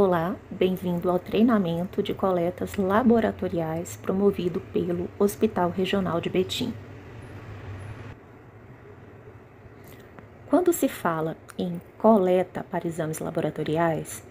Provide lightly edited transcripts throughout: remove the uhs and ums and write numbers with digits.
Olá, bem-vindo ao treinamento de coletas laboratoriais promovido pelo Hospital Regional de Betim. Quando se fala em coleta para exames laboratoriais,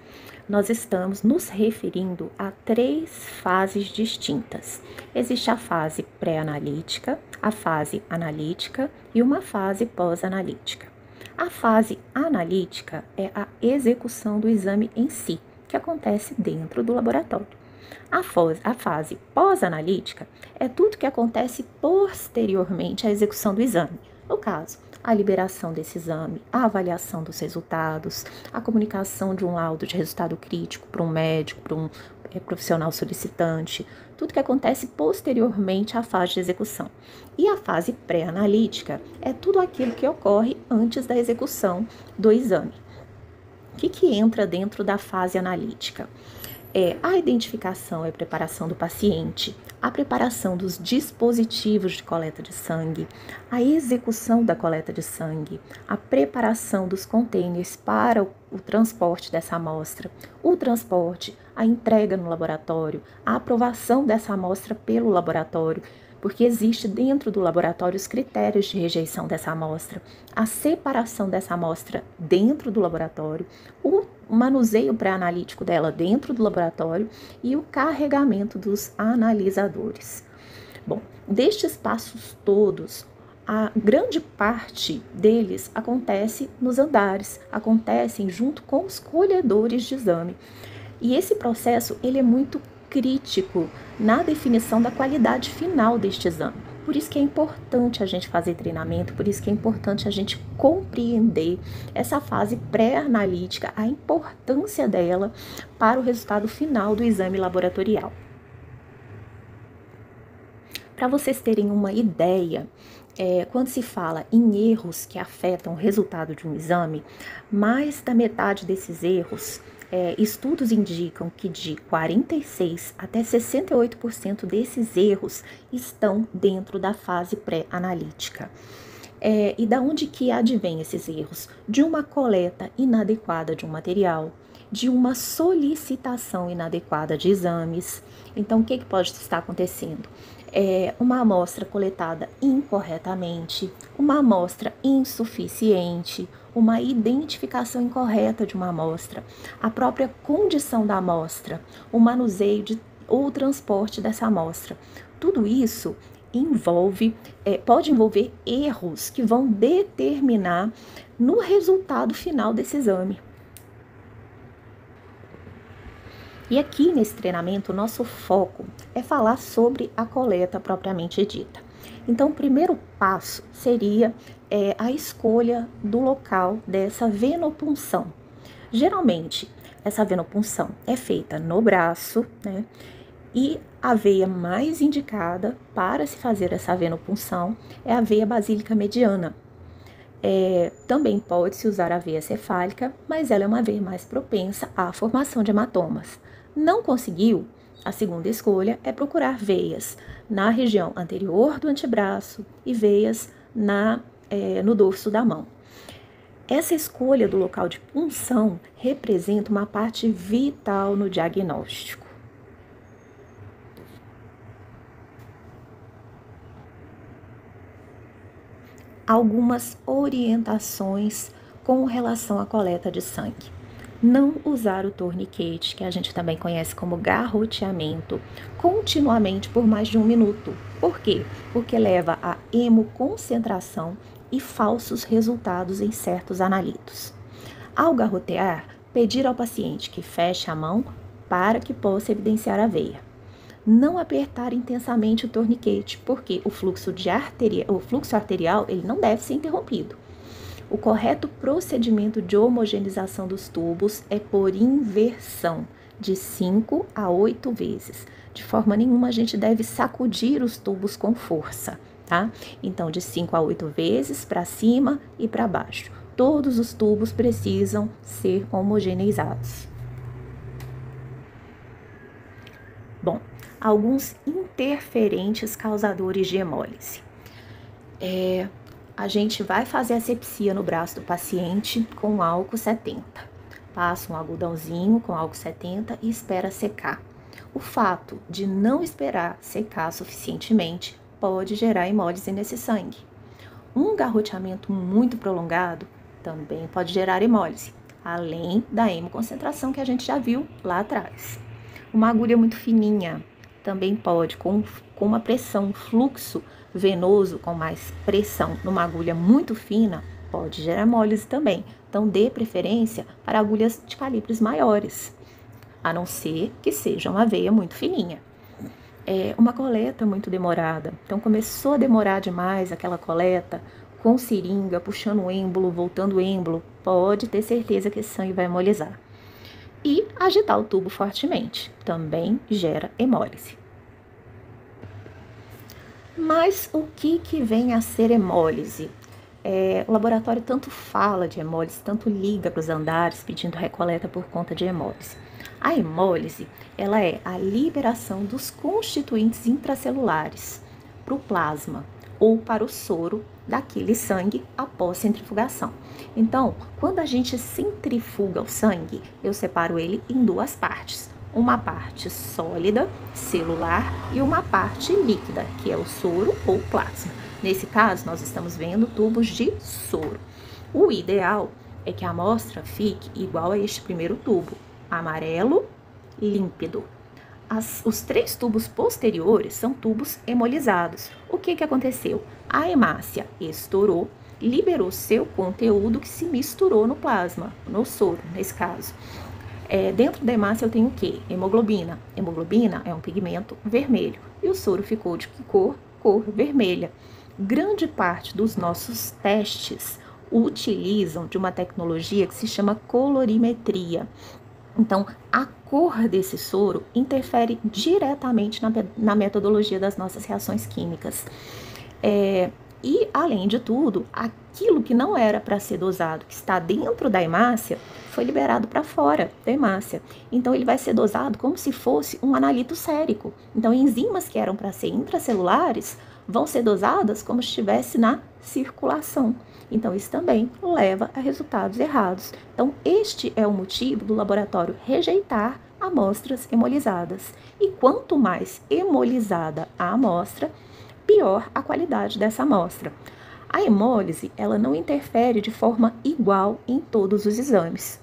nós estamos nos referindo a três fases distintas. Existe a fase pré-analítica, a fase analítica e uma fase pós-analítica. A fase analítica é a execução do exame em si, que acontece dentro do laboratório. A fase pós-analítica é tudo que acontece posteriormente à execução do exame. No caso, a liberação desse exame, a avaliação dos resultados, a comunicação de um laudo de resultado crítico para um médico, para um profissional solicitante, tudo que acontece posteriormente à fase de execução. E a fase pré-analítica é tudo aquilo que ocorre antes da execução do exame. O que entra dentro da fase analítica? A identificação e preparação do paciente, a preparação dos dispositivos de coleta de sangue, a execução da coleta de sangue, a preparação dos containers para o transporte dessa amostra, o transporte, a entrega no laboratório, a aprovação dessa amostra pelo laboratório, porque existe dentro do laboratório os critérios de rejeição dessa amostra, a separação dessa amostra dentro do laboratório, o manuseio pré-analítico dela dentro do laboratório e o carregamento dos analisadores. Bom, destes passos todos, a grande parte deles acontece nos andares, acontecem junto com os colhedores de exame. E esse processo, ele é muito crítico na definição da qualidade final deste exame. Por isso que é importante a gente fazer treinamento, por isso que é importante a gente compreender essa fase pré-analítica, a importância dela para o resultado final do exame laboratorial. Para vocês terem uma ideia, quando se fala em erros que afetam o resultado de um exame, mais da metade desses erros, estudos indicam que de 46% até 68% desses erros estão dentro da fase pré-analítica. E da onde que advém esses erros? De uma coleta inadequada de um material, de uma solicitação inadequada de exames. Então, o que pode estar acontecendo? Uma amostra coletada incorretamente, uma amostra insuficiente, uma identificação incorreta de uma amostra, a própria condição da amostra, o manuseio ou o transporte dessa amostra. Tudo isso pode envolver erros que vão determinar no resultado final desse exame. E aqui nesse treinamento, o nosso foco é falar sobre a coleta propriamente dita. Então, o primeiro passo seria a escolha do local dessa venopunção. Geralmente, essa venopunção é feita no braço, né? E a veia mais indicada para se fazer essa venopunção é a veia basílica mediana. Também pode-se usar a veia cefálica, mas ela é uma veia mais propensa à formação de hematomas. Não conseguiu? A segunda escolha é procurar veias na região anterior do antebraço e veias no dorso da mão. Essa escolha do local de punção representa uma parte vital no diagnóstico. Algumas orientações com relação à coleta de sangue. Não usar o torniquete, que a gente também conhece como garroteamento, continuamente por mais de 1 minuto. Por quê? Porque leva a hemoconcentração e falsos resultados em certos analitos. Ao garrotear, pedir ao paciente que feche a mão para que possa evidenciar a veia. Não apertar intensamente o torniquete, porque o fluxo arterial ele não deve ser interrompido. O correto procedimento de homogeneização dos tubos é por inversão, de 5 a 8 vezes. De forma nenhuma a gente deve sacudir os tubos com força, tá? Então, de 5 a 8 vezes para cima e para baixo. Todos os tubos precisam ser homogeneizados. Bom, alguns interferentes causadores de hemólise. A gente vai fazer asepsia no braço do paciente com álcool 70. passa um algodãozinho com álcool 70 e espera secar. O fato de não esperar secar suficientemente pode gerar hemólise nesse sangue. Um garroteamento muito prolongado também pode gerar hemólise, além da hemoconcentração que a gente já viu lá atrás. Uma agulha muito fininha também pode, com uma pressão, um fluxo venoso com mais pressão numa agulha muito fina, pode gerar hemólise também. Então, dê preferência para agulhas de calibres maiores, a não ser que seja uma veia muito fininha. Uma coleta muito demorada. Então, começou a demorar demais aquela coleta, com seringa, puxando o êmbolo, voltando o êmbolo, pode ter certeza que esse sangue vai hemolizar. E agitar o tubo fortemente, também gera hemólise. Mas o que vem a ser hemólise? O laboratório tanto fala de hemólise, tanto liga para os andares pedindo recoleta por conta de hemólise. A hemólise, ela é a liberação dos constituintes intracelulares para o plasma ou para o soro daquele sangue após centrifugação. Então, quando a gente centrifuga o sangue, eu separo ele em duas partes. Uma parte sólida, celular, e uma parte líquida, que é o soro ou plasma. Nesse caso, nós estamos vendo tubos de soro. O ideal é que a amostra fique igual a este primeiro tubo, amarelo, límpido. Os 3 tubos posteriores são tubos hemolizados. O que aconteceu? A hemácia estourou, liberou seu conteúdo que se misturou no plasma, no soro, nesse caso. Dentro da hemácia eu tenho o quê? Hemoglobina. Hemoglobina é um pigmento vermelho. E o soro ficou de que cor? Cor vermelha. Grande parte dos nossos testes utilizam de uma tecnologia que se chama colorimetria. Então, a cor desse soro interfere diretamente na metodologia das nossas reações químicas. E, além de tudo, aquilo que não era para ser dosado, que está dentro da hemácia, foi liberado para fora da hemácia. Então, ele vai ser dosado como se fosse um analito sérico. Então, enzimas que eram para ser intracelulares vão ser dosadas como se estivesse na circulação. Então, isso também leva a resultados errados. Então, este é o motivo do laboratório rejeitar amostras hemolizadas. E quanto mais hemolizada a amostra, pior a qualidade dessa amostra. A hemólise, ela não interfere de forma igual em todos os exames,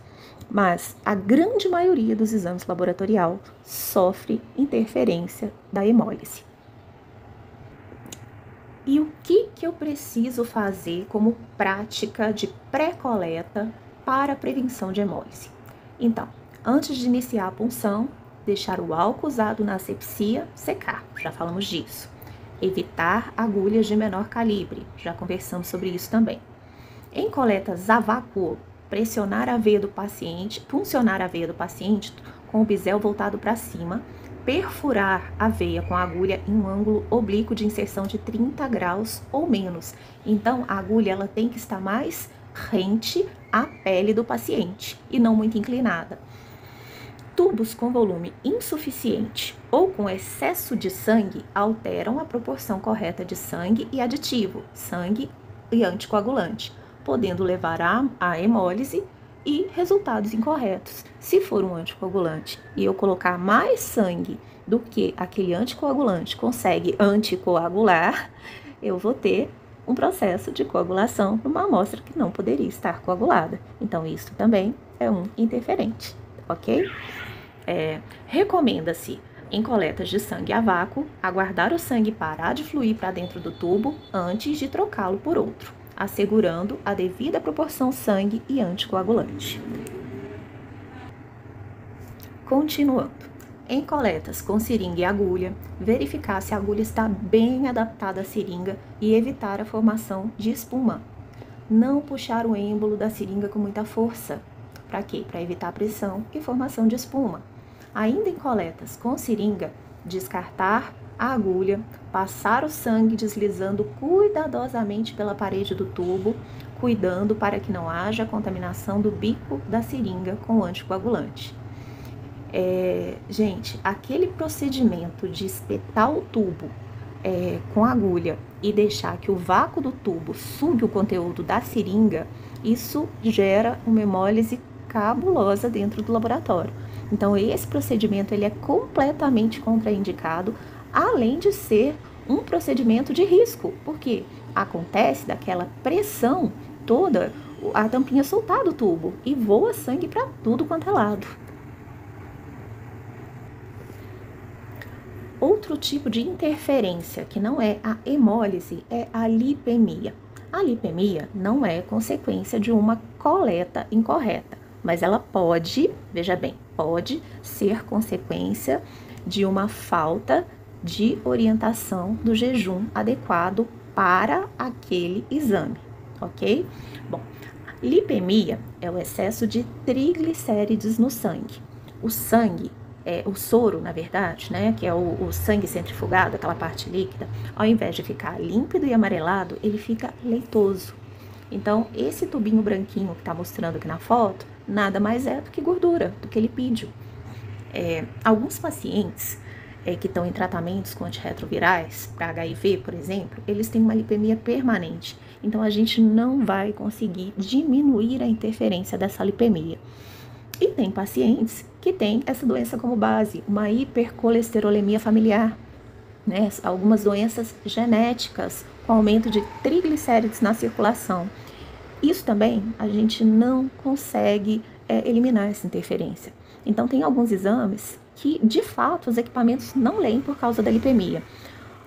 mas a grande maioria dos exames laboratorial sofre interferência da hemólise. E o que eu preciso fazer como prática de pré-coleta para a prevenção de hemólise? Então, antes de iniciar a punção, deixar o álcool usado na asepsia secar, já falamos disso. Evitar agulhas de menor calibre, já conversamos sobre isso também. Em coletas a vácuo, pressionar a veia do paciente, puncionar a veia do paciente com o bisel voltado para cima, perfurar a veia com a agulha em um ângulo oblíquo de inserção de 30 graus ou menos. Então, a agulha ela tem que estar mais rente à pele do paciente e não muito inclinada. Tubos com volume insuficiente ou com excesso de sangue alteram a proporção correta de sangue e aditivo, sangue e anticoagulante, podendo levar à hemólise e resultados incorretos. Se for um anticoagulante e eu colocar mais sangue do que aquele anticoagulante consegue anticoagular, eu vou ter um processo de coagulação numa amostra que não poderia estar coagulada. Então, isso também é um interferente, ok? Recomenda-se, em coletas de sangue a vácuo, aguardar o sangue parar de fluir para dentro do tubo antes de trocá-lo por outro, assegurando a devida proporção sangue e anticoagulante. Continuando, em coletas com seringa e agulha, verificar se a agulha está bem adaptada à seringa e evitar a formação de espuma. Não puxar o êmbolo da seringa com muita força. Para quê? Para evitar pressão e formação de espuma. Ainda em coletas com seringa, descartar a agulha, passar o sangue deslizando cuidadosamente pela parede do tubo, cuidando para que não haja contaminação do bico da seringa com o anticoagulante. Gente, aquele procedimento de espetar o tubo com a agulha e deixar que o vácuo do tubo sugue o conteúdo da seringa, isso gera uma hemólise cabulosa dentro do laboratório. Então, esse procedimento ele é completamente contraindicado, além de ser um procedimento de risco, porque acontece daquela pressão toda, a tampinha soltar do tubo e voa sangue para tudo quanto é lado. Outro tipo de interferência, que não é a hemólise, é a lipemia. A lipemia não é consequência de uma coleta incorreta, mas ela pode, veja bem, pode ser consequência de uma falta de orientação do jejum adequado para aquele exame, ok? Bom, lipemia é o excesso de triglicérides no sangue. O sangue, o soro, na verdade, né, que é o sangue centrifugado, aquela parte líquida, ao invés de ficar límpido e amarelado, ele fica leitoso. Então, esse tubinho branquinho que está mostrando aqui na foto, nada mais é do que gordura, do que lipídio. Alguns pacientes que estão em tratamentos com antirretrovirais, para HIV, por exemplo, eles têm uma lipemia permanente. Então, a gente não vai conseguir diminuir a interferência dessa lipemia. E tem pacientes que têm essa doença como base, uma hipercolesterolemia familiar, né? Algumas doenças genéticas com aumento de triglicérides na circulação. Isso também a gente não consegue eliminar essa interferência. Então, tem alguns exames que, de fato, os equipamentos não leem por causa da lipemia.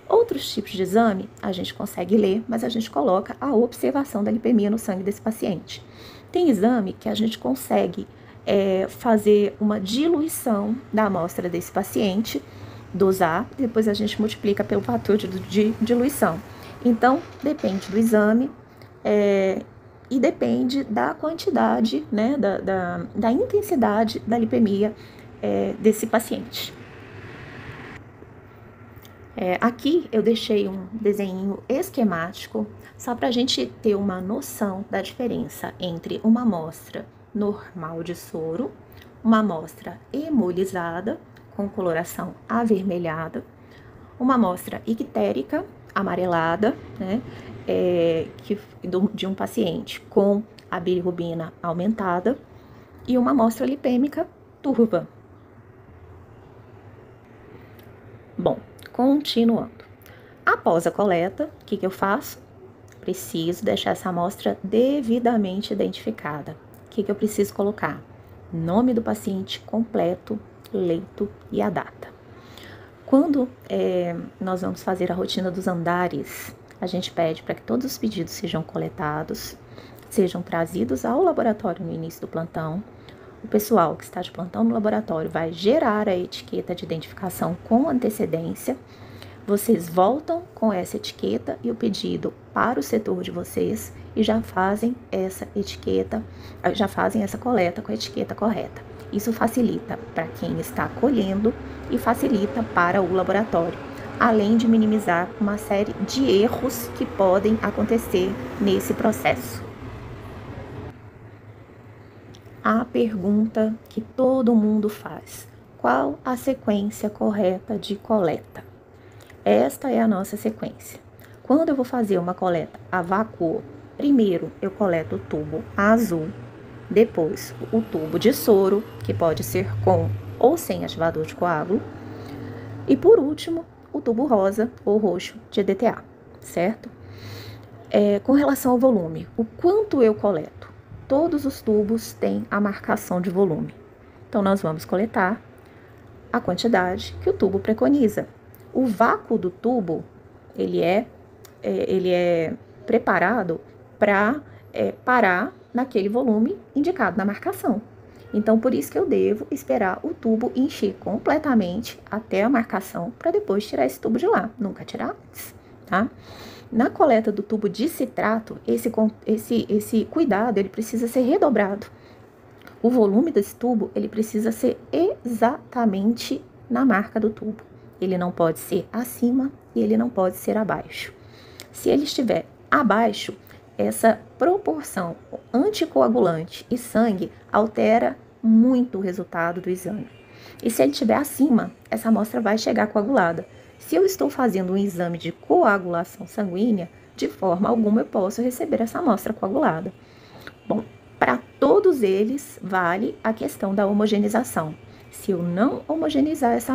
Outros tipos de exame a gente consegue ler, mas a gente coloca a observação da lipemia no sangue desse paciente. Tem exame que a gente consegue fazer uma diluição da amostra desse paciente, dosar, depois a gente multiplica pelo fator de diluição. Então, depende do exame e depende da quantidade, né, da intensidade da lipemia desse paciente. Aqui eu deixei um desenho esquemático, só para a gente ter uma noção da diferença entre uma amostra normal de soro, uma amostra hemolizada, com coloração avermelhada, uma amostra ictérica, amarelada, né, de um paciente com a bilirrubina aumentada, e uma amostra lipêmica turva. Bom, continuando. Após a coleta, o que eu faço? Preciso deixar essa amostra devidamente identificada. O que eu preciso colocar? Nome do paciente completo, leito e a data. Quando nós vamos fazer a rotina dos andares, a gente pede para que todos os pedidos sejam coletados, sejam trazidos ao laboratório no início do plantão. O pessoal que está de plantão no laboratório vai gerar a etiqueta de identificação com antecedência. Vocês voltam com essa etiqueta e o pedido para o setor de vocês e já fazem essa coleta com a etiqueta correta. Isso facilita para quem está colhendo e facilita para o laboratório, além de minimizar uma série de erros que podem acontecer nesse processo. A pergunta que todo mundo faz: qual a sequência correta de coleta? Esta é a nossa sequência. Quando eu vou fazer uma coleta a vácuo, primeiro eu coleto o tubo azul, depois o tubo de soro, que pode ser com ou sem ativador de coágulo, e por último o tubo rosa ou roxo de EDTA, certo? Com relação ao volume, o quanto eu coleto? Todos os tubos têm a marcação de volume. Então, nós vamos coletar a quantidade que o tubo preconiza. O vácuo do tubo, ele é preparado para parar naquele volume indicado na marcação. Então, por isso que eu devo esperar o tubo encher completamente até a marcação para depois tirar esse tubo de lá. Nunca tirar antes, tá? Na coleta do tubo de citrato, esse cuidado ele precisa ser redobrado. O volume desse tubo ele precisa ser exatamente na marca do tubo. Ele não pode ser acima e ele não pode ser abaixo. Se ele estiver abaixo, essa proporção anticoagulante e sangue altera muito o resultado do exame. E se ele estiver acima, essa amostra vai chegar coagulada. Se eu estou fazendo um exame de coagulação sanguínea, de forma alguma eu posso receber essa amostra coagulada. Bom, Para todos eles, vale a questão da homogeneização. Se eu não homogeneizar essa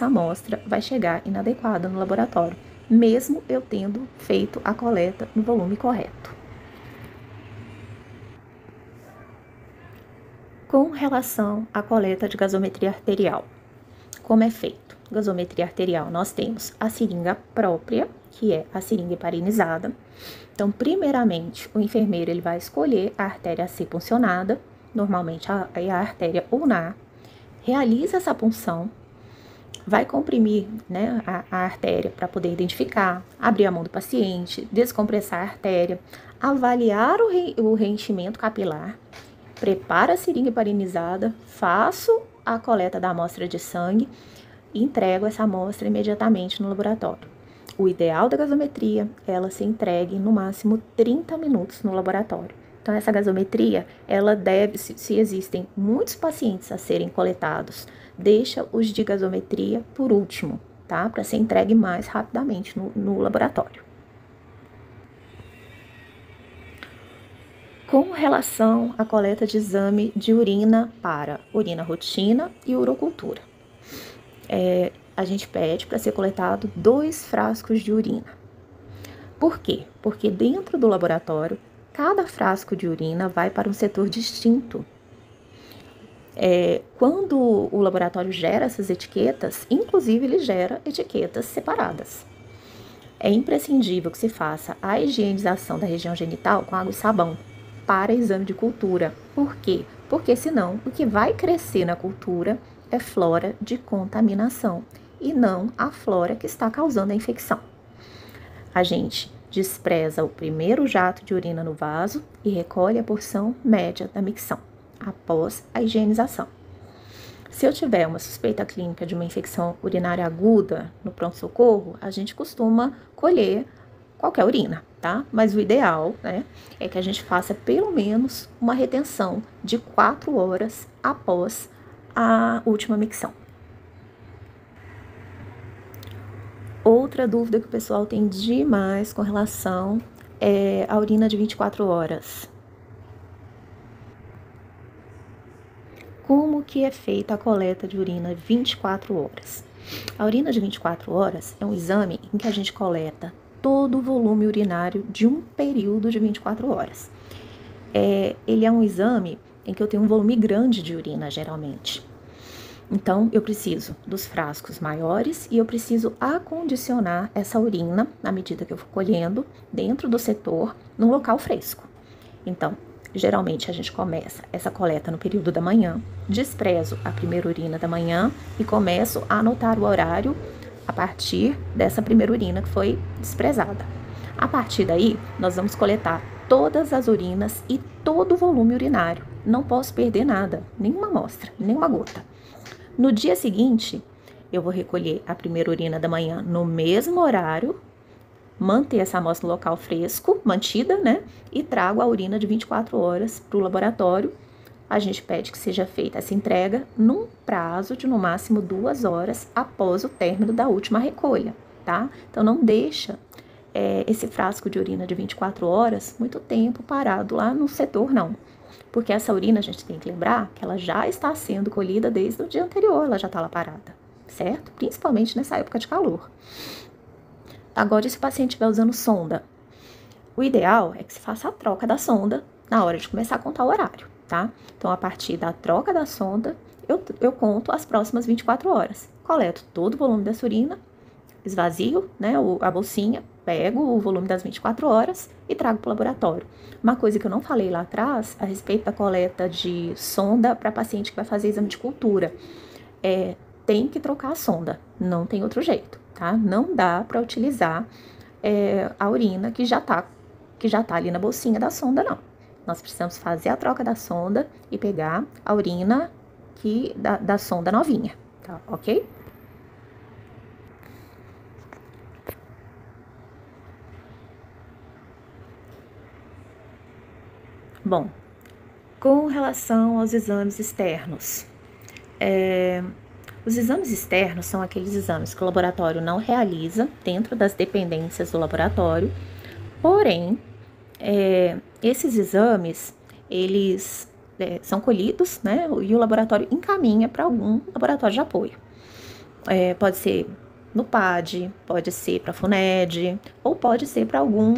amostra vai chegar inadequada no laboratório, mesmo eu tendo feito a coleta no volume correto. Com relação à coleta de gasometria arterial, como é feito? Gasometria arterial, nós temos a seringa própria, que é a seringa heparinizada. Então, primeiramente, o enfermeiro ele vai escolher a artéria a ser puncionada, normalmente a artéria ulnar, realiza essa punção, vai comprimir, né, a artéria para poder identificar, abrir a mão do paciente, descompressar a artéria, avaliar o reenchimento capilar, prepara a seringa heparinizada, faço a coleta da amostra de sangue e entrego essa amostra imediatamente no laboratório. O ideal da gasometria é ela ser entregue no máximo 30 minutos no laboratório. Então, essa gasometria, ela deve, se existem muitos pacientes a serem coletados, deixa os de gasometria por último, tá? Para ser entregue mais rapidamente no laboratório. Com relação à coleta de exame de urina para urina rotina e urocultura, a gente pede para ser coletado 2 frascos de urina. Por quê? Porque dentro do laboratório, cada frasco de urina vai para um setor distinto. Quando o laboratório gera essas etiquetas, inclusive ele gera etiquetas separadas. É imprescindível que se faça a higienização da região genital com água e sabão para exame de cultura. Por quê? Porque senão o que vai crescer na cultura é flora de contaminação e não a flora que está causando a infecção. A gente despreza o primeiro jato de urina no vaso e recolhe a porção média da micção, após a higienização. Se eu tiver uma suspeita clínica de uma infecção urinária aguda no pronto-socorro, a gente costuma colher qualquer urina, tá? Mas o ideal, né, é que a gente faça pelo menos uma retenção de 4 horas após a última micção. Outra dúvida que o pessoal tem demais com relação à urina de 24 horas. Como que é feita a coleta de urina 24 horas? A urina de 24 horas é um exame em que a gente coleta todo o volume urinário de um período de 24 horas. Ele é um exame em que eu tenho um volume grande de urina, geralmente. Então, eu preciso dos frascos maiores e eu preciso acondicionar essa urina, na medida que eu for colhendo, dentro do setor, num local fresco. Então, geralmente a gente começa essa coleta no período da manhã, desprezo a primeira urina da manhã e começo a anotar o horário a partir dessa primeira urina que foi desprezada. A partir daí, nós vamos coletar todas as urinas e todo o volume urinário. Não posso perder nada, nenhuma amostra, nenhuma gota. No dia seguinte, eu vou recolher a primeira urina da manhã no mesmo horário, manter essa amostra no local fresco, mantida, né? E trago a urina de 24 horas para o laboratório. A gente pede que seja feita essa entrega num prazo de no máximo 2 horas após o término da última recolha, tá? Então, não deixa esse frasco de urina de 24 horas muito tempo parado lá no setor, não. Porque essa urina, a gente tem que lembrar que ela já está sendo colhida desde o dia anterior, ela já está lá parada, certo? Principalmente nessa época de calor. Agora, se o paciente estiver usando sonda, o ideal é que se faça a troca da sonda na hora de começar a contar o horário, tá? Então, a partir da troca da sonda, eu conto as próximas 24 horas. Coleto todo o volume dessa urina, esvazio, né, a bolsinha, pego o volume das 24 horas e trago para o laboratório. Uma coisa que eu não falei lá atrás, a respeito da coleta de sonda para paciente que vai fazer exame de cultura, tem que trocar a sonda, não tem outro jeito, tá? Não dá para utilizar a urina que já tá ali na bolsinha da sonda, não. Nós precisamos fazer a troca da sonda e pegar a urina da sonda novinha, tá? Ok? Bom, com relação aos exames externos, os exames externos são aqueles exames que o laboratório não realiza dentro das dependências do laboratório, porém, esses exames, eles são colhidos, né? E o laboratório encaminha para algum laboratório de apoio. Pode ser no PAD, pode ser para a FUNED, ou pode ser para algum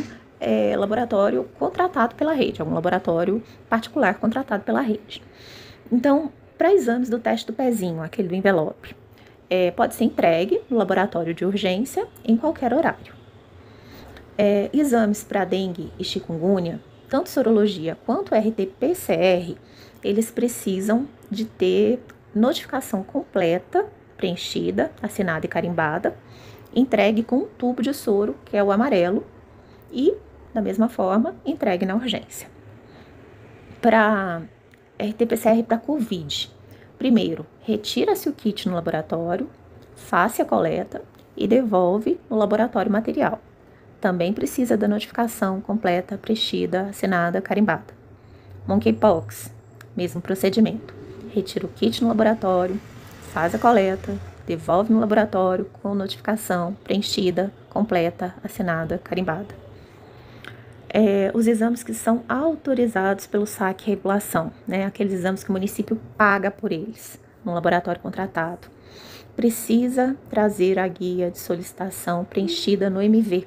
laboratório contratado pela rede, algum laboratório particular contratado pela rede. Então, para exames do teste do pezinho, aquele do envelope, pode ser entregue no laboratório de urgência em qualquer horário. Exames para dengue e chikungunya, tanto sorologia quanto RT-PCR, eles precisam de ter notificação completa, preenchida, assinada e carimbada, entregue com um tubo de soro, que é o amarelo, e, da mesma forma, entregue na urgência. Para RT-PCR para COVID, primeiro, retira-se o kit no laboratório, faça a coleta e devolve no laboratório material. Também precisa da notificação completa, preenchida, assinada, carimbada. Monkeypox, mesmo procedimento. Retira o kit no laboratório, faz a coleta, devolve no laboratório com notificação preenchida, completa, assinada, carimbada. Os exames que são autorizados pelo SAC Regulação, né? Aqueles exames que o município paga por eles, no laboratório contratado. Precisa trazer a guia de solicitação preenchida no MV.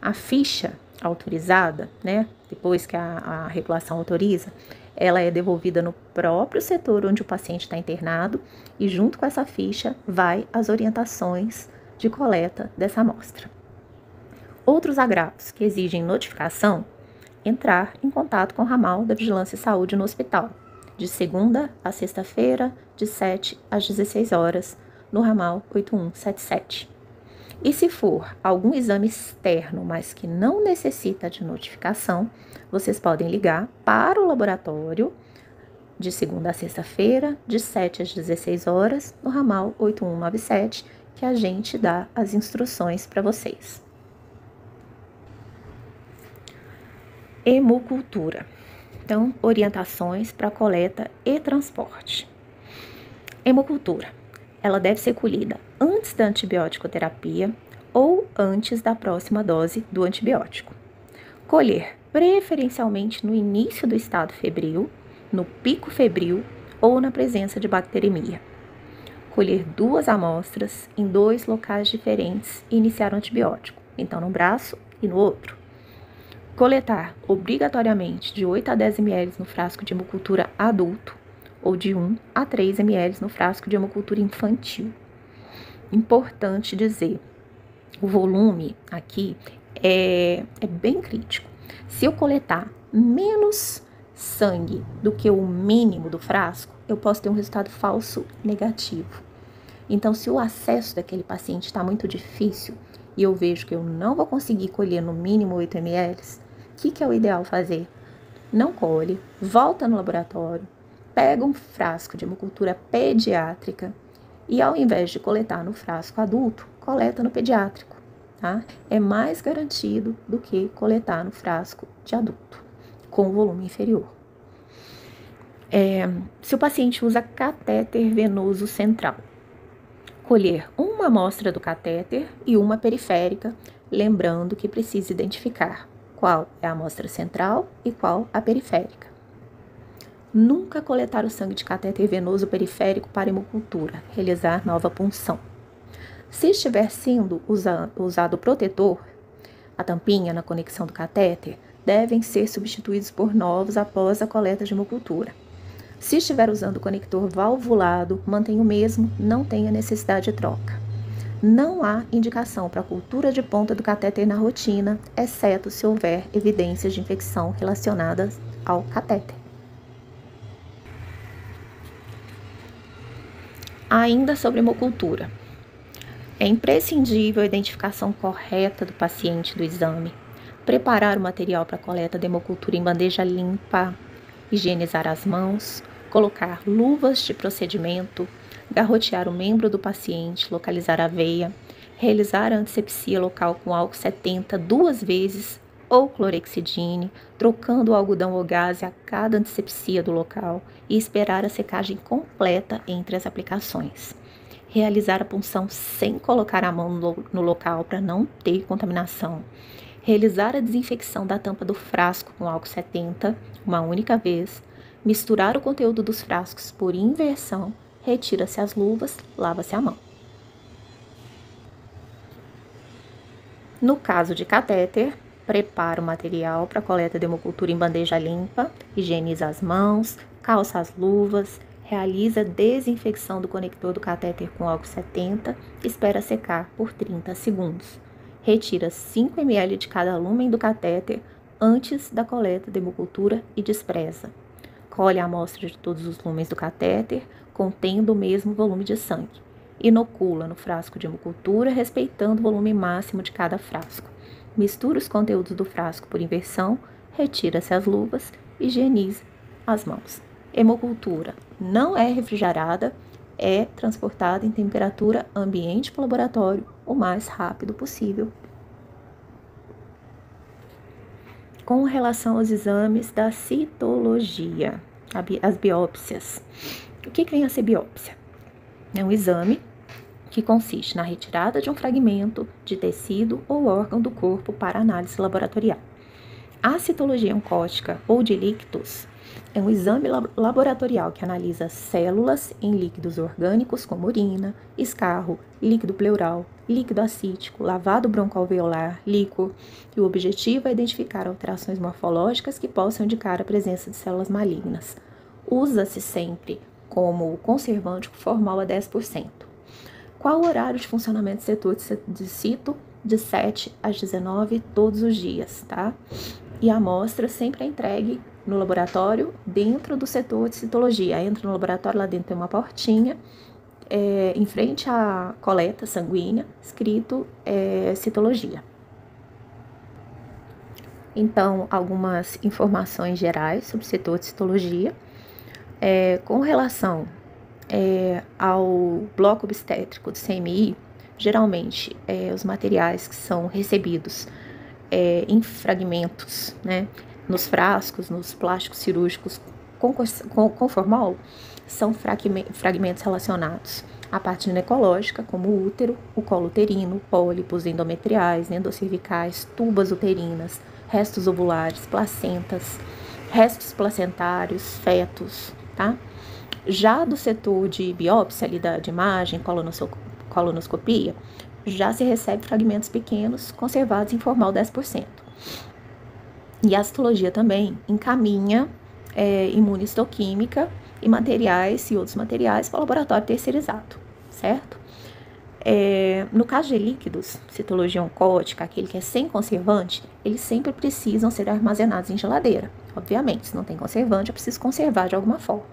A ficha autorizada, né? Depois que a regulação autoriza, ela é devolvida no próprio setor onde o paciente está internado e junto com essa ficha vai as orientações de coleta dessa amostra. Outros agravos que exigem notificação, entrar em contato com o ramal da Vigilância e Saúde no hospital, de segunda a sexta-feira, de 7 às 16 horas, no ramal 8177. E se for algum exame externo, mas que não necessita de notificação, vocês podem ligar para o laboratório de segunda a sexta-feira, de 7 às 16 horas, no ramal 8197, que a gente dá as instruções para vocês. Hemocultura. Então, orientações para coleta e transporte. Hemocultura. Ela deve ser colhida antes da antibiótico-terapia ou antes da próxima dose do antibiótico. Colher preferencialmente no início do estado febril, no pico febril ou na presença de bacteremia. Colher 2 amostras em 2 locais diferentes e iniciar o antibiótico, então no braço e no outro. Coletar obrigatoriamente de 8 a 10 ml no frasco de hemocultura adulto ou de 1 a 3 ml no frasco de hemocultura infantil. Importante dizer, o volume aqui é bem crítico. Se eu coletar menos sangue do que o mínimo do frasco, eu posso ter um resultado falso negativo. Então, se o acesso daquele paciente está muito difícil e eu vejo que eu não vou conseguir colher no mínimo 8 ml, o que é o ideal fazer? Não colhe, volta no laboratório, pega um frasco de hemocultura pediátrica e, ao invés de coletar no frasco adulto, coleta no pediátrico, tá? É mais garantido do que coletar no frasco de adulto, com volume inferior. Se o paciente usa catéter venoso central, colher uma amostra do catéter e uma periférica, lembrando que precisa identificar qual é a amostra central e qual a periférica. Nunca coletar o sangue de catéter venoso periférico para hemocultura, realizar nova punção. Se estiver sendo usado o protetor, a tampinha na conexão do catéter, devem ser substituídos por novos após a coleta de hemocultura. Se estiver usando o conector valvulado, mantenha o mesmo, não tenha necessidade de troca. Não há indicação para a cultura de ponta do catéter na rotina, exceto se houver evidências de infecção relacionadas ao catéter. Ainda sobre hemocultura. É imprescindível a identificação correta do paciente do exame, preparar o material para a coleta de hemocultura em bandeja limpa, higienizar as mãos, colocar luvas de procedimento, garrotear o membro do paciente, localizar a veia, realizar a antisepsia local com álcool 70 2 vezes ou clorexidine, trocando o algodão ou gaze a cada antisepsia do local e esperar a secagem completa entre as aplicações. Realizar a punção sem colocar a mão no local para não ter contaminação. realizar a desinfecção da tampa do frasco com álcool 70, uma única vez, misturar o conteúdo dos frascos por inversão, retira-se as luvas, lava-se a mão. No caso de catéter, prepara o material para coleta de hemocultura em bandeja limpa, higieniza as mãos, calça as luvas, realiza a desinfecção do conector do catéter com álcool 70, espera secar por 30 segundos. Retira 5 ml de cada lúmen do catéter antes da coleta de hemocultura e despreza. Colhe a amostra de todos os lúmens do catéter, contendo o mesmo volume de sangue. Inocula no frasco de hemocultura, respeitando o volume máximo de cada frasco. Mistura os conteúdos do frasco por inversão, retira-se as luvas, higieniza as mãos. Hemocultura não é refrigerada, é transportada em temperatura ambiente para o laboratório o mais rápido possível. Com relação aos exames da citologia, as biópsias. O que vem a ser biópsia? É um exame que consiste na retirada de um fragmento de tecido ou órgão do corpo para análise laboratorial. A citologia oncótica ou de líquidos é um exame laboratorial que analisa células em líquidos orgânicos como urina, escarro, líquido pleural, líquido acítico, lavado broncoalveolar, líquor, e o objetivo é identificar alterações morfológicas que possam indicar a presença de células malignas. Usa-se sempre como conservante formal a 10%. Qual o horário de funcionamento do setor de cito? De 7 às 19 todos os dias, tá? E a amostra sempre é entregue no laboratório dentro do setor de citologia. Entra no laboratório, lá dentro tem uma portinha, em frente à coleta sanguínea, escrito citologia. Então, algumas informações gerais sobre o setor de citologia. Com relação ao bloco obstétrico do CMI, geralmente os materiais que são recebidos em fragmentos, né, nos frascos, nos plásticos cirúrgicos com formol, são fragmentos relacionados à parte ginecológica, como o útero, o colo uterino, pólipos endometriais, endocervicais, tubas uterinas, restos ovulares, placentas, restos placentários, fetos, tá? Já do setor de biópsia, ali de imagem, colonoscopia, já se recebe fragmentos pequenos conservados em formal 10%. E a citologia também encaminha imunistoquímica e materiais e outros materiais para o laboratório terceirizado, certo? No caso de líquidos, citologia oncótica, aquele que é sem conservante, eles sempre precisam ser armazenados em geladeira. Obviamente, se não tem conservante, eu preciso conservar de alguma forma.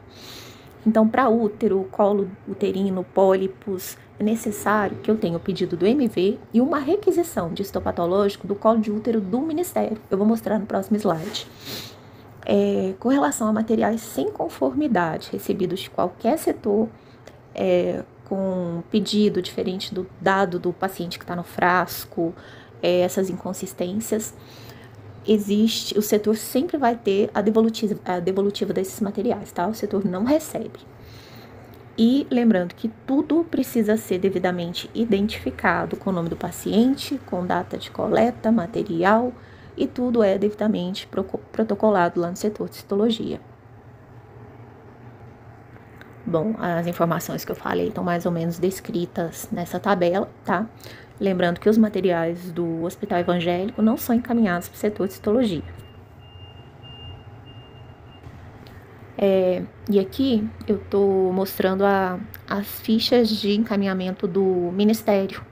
Então, para útero, colo uterino, pólipos, é necessário que eu tenha o pedido do MV e uma requisição de histopatológico do colo de útero do Ministério. Eu vou mostrar no próximo slide. Com relação a materiais sem conformidade recebidos de qualquer setor, com pedido diferente do dado do paciente que está no frasco, essas inconsistências, o setor sempre vai ter a devolutiva desses materiais, tá? O setor não recebe. E lembrando que tudo precisa ser devidamente identificado com o nome do paciente, com data de coleta, material, e tudo é devidamente protocolado lá no setor de citologia. Bom, as informações que eu falei estão mais ou menos descritas nessa tabela, tá? Lembrando que os materiais do Hospital Evangélico não são encaminhados para o setor de citologia. E aqui eu estou mostrando as fichas de encaminhamento do Ministério.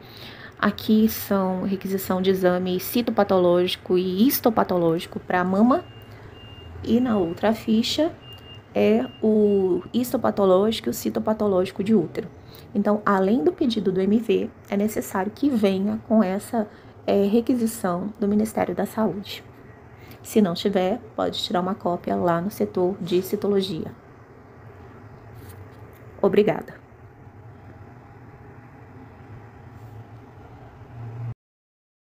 Aqui são requisição de exame citopatológico e histopatológico para mama. E na outra ficha o histopatológico e o citopatológico de útero. Então, além do pedido do MV, é necessário que venha com essa requisição do Ministério da Saúde. Se não tiver, pode tirar uma cópia lá no setor de citologia. Obrigada.